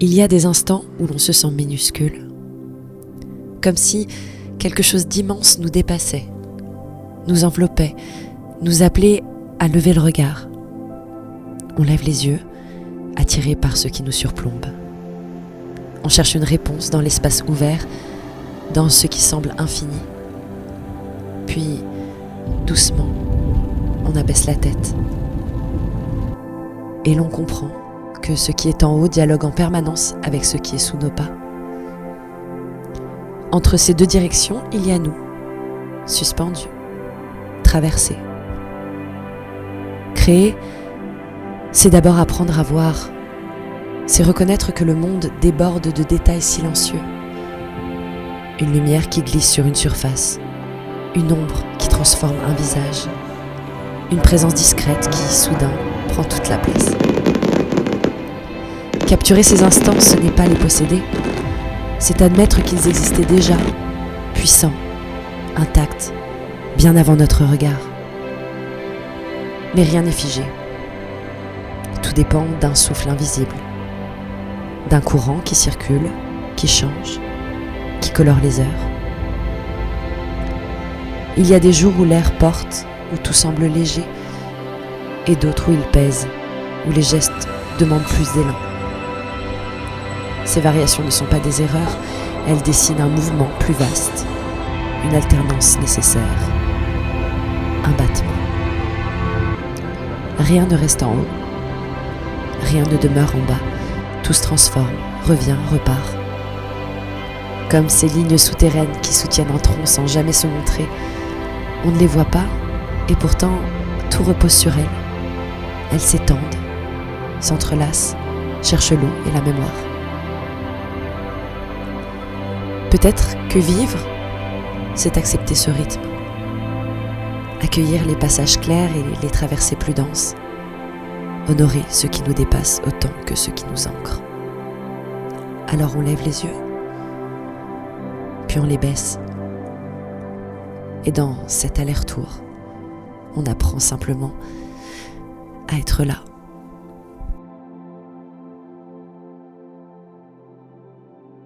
Il y a des instants où l'on se sent minuscule, comme si quelque chose d'immense nous dépassait, nous enveloppait, nous appelait à lever le regard. On lève les yeux, attirés par ce qui nous surplombe. On cherche une réponse dans l'espace ouvert, dans ce qui semble infini. Puis, doucement, on abaisse la tête. Et l'on comprend que ce qui est en haut dialogue en permanence avec ce qui est sous nos pas. Entre ces deux directions, il y a nous, suspendus, traversés. Créer, c'est d'abord apprendre à voir. C'est reconnaître que le monde déborde de détails silencieux. Une lumière qui glisse sur une surface, une ombre qui transforme un visage, une présence discrète qui, soudain, prend toute la place. Capturer ces instants, ce n'est pas les posséder, c'est admettre qu'ils existaient déjà, puissants, intacts, bien avant notre regard. Mais rien n'est figé. Tout dépend d'un souffle invisible, d'un courant qui circule, qui change, qui colore les heures. Il y a des jours où l'air porte, où tout semble léger, et d'autres où il pèse, où les gestes demandent plus d'élan. Ces variations ne sont pas des erreurs, elles dessinent un mouvement plus vaste, une alternance nécessaire, un battement. Rien ne reste en haut, rien ne demeure en bas, tout se transforme, revient, repart. Comme ces lignes souterraines qui soutiennent un tronc sans jamais se montrer, on ne les voit pas, et pourtant tout repose sur elles. Elles s'étendent, s'entrelacent, cherchent l'eau et la mémoire. Peut-être que vivre, c'est accepter ce rythme, accueillir les passages clairs et les traversées plus denses, honorer ce qui nous dépasse autant que ce qui nous ancre. Alors on lève les yeux, puis on les baisse. Et dans cet aller-retour, on apprend simplement à être là.